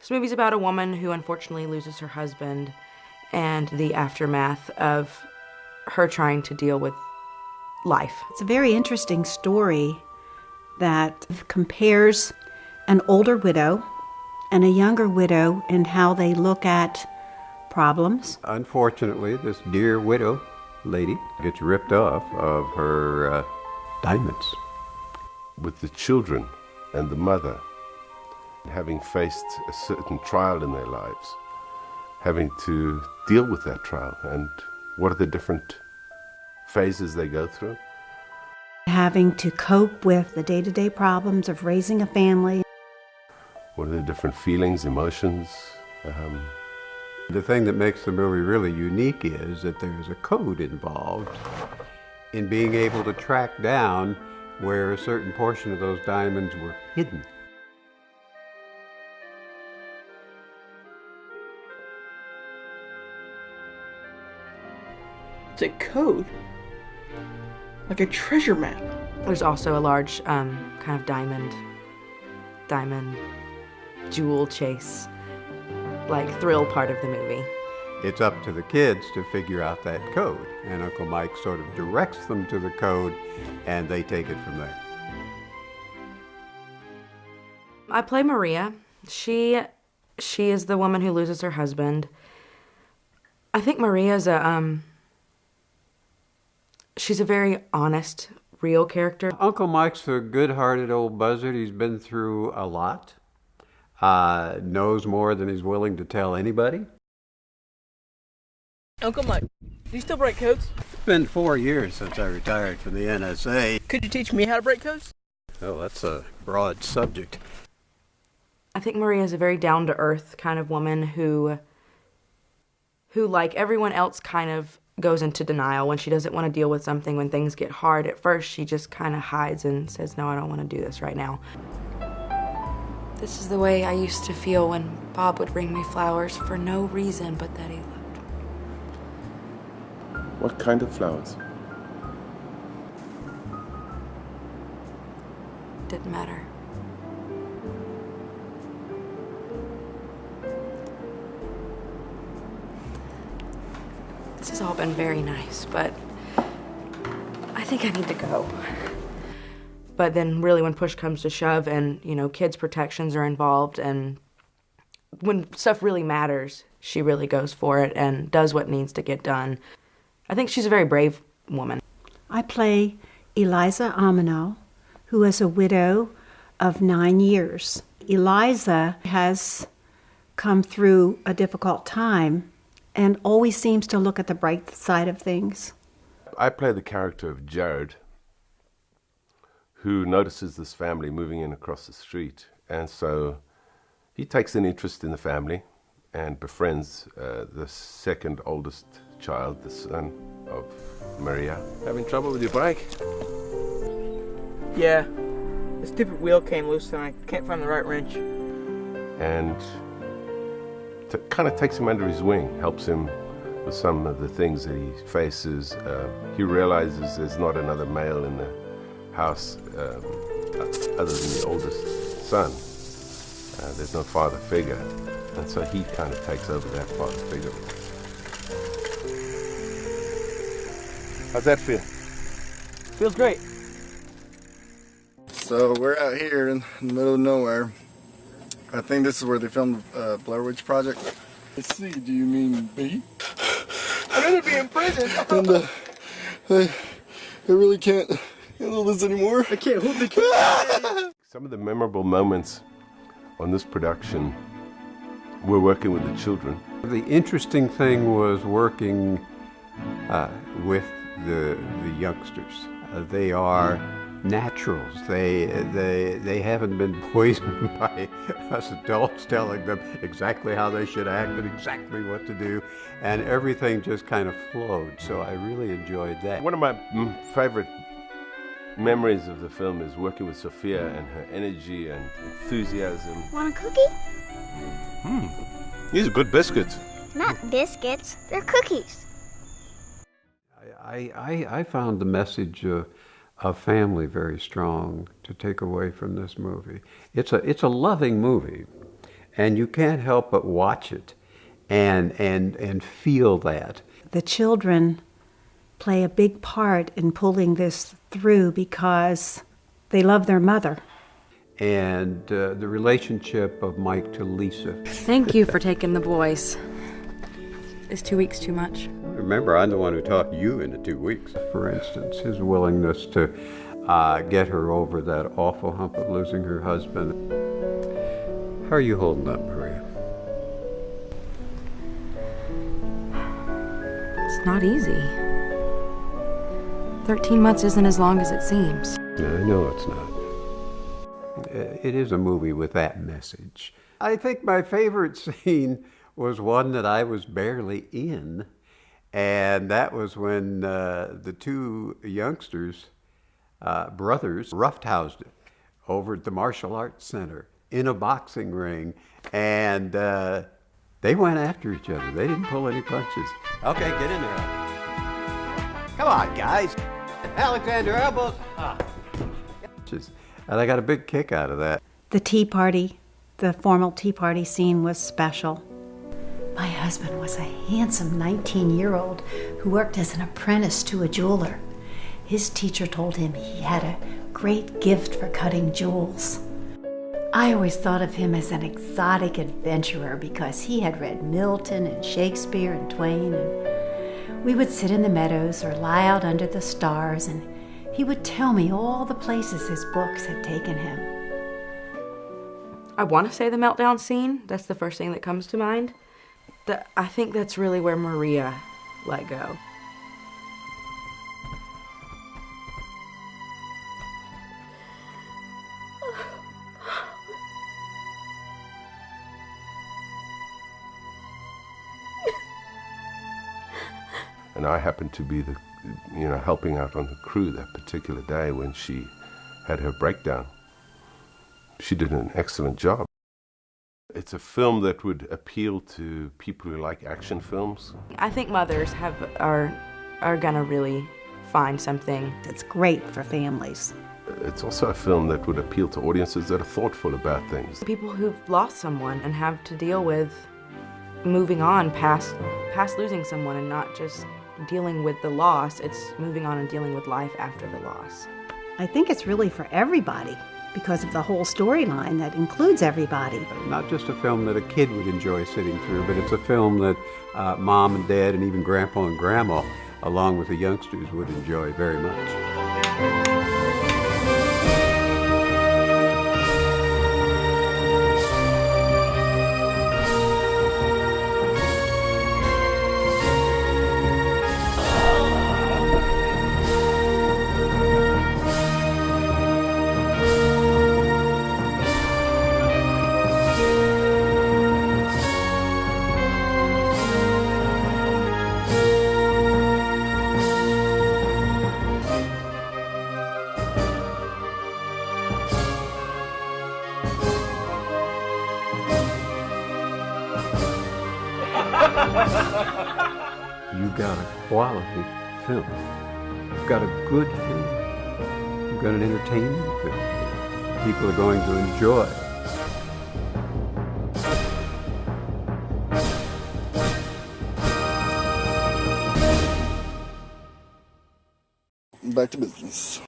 This movie's about a woman who unfortunately loses her husband and the aftermath of her trying to deal with life. It's a very interesting story that compares an older widow and a younger widow and how they look at problems. Unfortunately, this dear widow lady gets ripped off of her diamonds. With the children and the mother having faced a certain trial in their lives, having to deal with that trial, and what are the different phases they go through? Having to cope with the day-to-day problems of raising a family. What are the different feelings, emotions? The thing that makes the movie really unique is that there's a code involved in being able to track down where a certain portion of those diamonds were hidden. It's a code, like a treasure map. There's also a large kind of diamond jewel chase, like thrill part of the movie. It's up to the kids to figure out that code, and Uncle Mike sort of directs them to the code, and they take it from there. I play Maria. She is the woman who loses her husband. I think Maria's she's a very honest, real character. Uncle Mike's a good-hearted old buzzard. He's been through a lot, knows more than he's willing to tell anybody. Uncle Mike, do you still break codes? It's been 4 years since I retired from the NSA. Could you teach me how to break codes? Oh, that's a broad subject. I think Maria is a very down-to-earth kind of woman who, like everyone else, kind of goes into denial when she doesn't want to deal with something. When things get hard at first, she just kind of hides and says, no, I don't want to do this right now. This is the way I used to feel when Bob would bring me flowers for no reason but that he loved me. What kind of flowers? Didn't matter. This has all been very nice, but I think I need to go. But then really when push comes to shove and, kids' protections are involved and when stuff really matters, she really goes for it and does what needs to get done. I think she's a very brave woman. I play Eliza Amino, who is a widow of 9 years. Eliza has come through a difficult time and always seems to look at the bright side of things. I play the character of Jared, who notices this family moving in across the street, and so he takes an interest in the family and befriends the second oldest child, the son of Maria. Having trouble with your bike? Yeah. The stupid wheel came loose and I can't find the right wrench. And kind of takes him under his wing, helps him with some of the things that he faces. He realizes there's not another male in the house other than the oldest son. There's no father figure, and so he kind of takes over that father figure. How's that feel? Feels great. So we're out here in the middle of nowhere. I think this is where they filmed Blair Witch Project. Let's see, do you mean me? I'd rather be in prison. And I really can't handle this anymore. I can't hold the camera. Some of the memorable moments on this production were working with the children. The interesting thing was working with the youngsters. They are naturals. They haven't been poisoned by us adults telling them exactly how they should act and exactly what to do, and everything just kind of flowed. So I really enjoyed that. One of my favorite memories of the film is working with Sophia and her energy and enthusiasm. Want a cookie? These are good biscuits. Not biscuits, they're cookies. I found the message of family very strong to take away from this movie. It's a loving movie, and you can't help but watch it and feel that. The children play a big part in pulling this through because they love their mother. And the relationship of Mike to Lisa. Thank you for taking the boys. Is 2 weeks too much? Remember, I'm the one who talked you into 2 weeks. For instance, his willingness to get her over that awful hump of losing her husband. How are you holding up, Maria? It's not easy. 13 months isn't as long as it seems. I know it's not. It is a movie with that message. I think my favorite scene was one that I was barely in, and that was when the two youngsters, brothers, roughhoused it over at the Martial Arts Center in a boxing ring, and they went after each other. They didn't pull any punches. Okay, get in there. Come on, guys. Alexander, elbows. And I got a big kick out of that. The tea party, the formal tea party scene was special. My husband was a handsome 19-year-old who worked as an apprentice to a jeweler. His teacher told him he had a great gift for cutting jewels. I always thought of him as an exotic adventurer because he had read Milton and Shakespeare and Twain, and we would sit in the meadows or lie out under the stars, and he would tell me all the places his books had taken him. I want to say the meltdown scene. That's the first thing that comes to mind. I think that's really where Maria let go. And I happened to be helping out on the crew that particular day when she had her breakdown. She did an excellent job. It's a film that would appeal to people who like action films. I think mothers are gonna really find something. It's great for families. It's also a film that would appeal to audiences that are thoughtful about things. People who've lost someone and have to deal with moving on past losing someone and not just dealing with the loss. It's moving on and dealing with life after the loss. I think it's really for everybody because of the whole storyline that includes everybody. Not just a film that a kid would enjoy sitting through, but it's a film that mom and dad and even grandpa and grandma, along with the youngsters, would enjoy very much. You got a quality film. You've got a good film. You've got an entertaining film. People are going to enjoy. Back to business.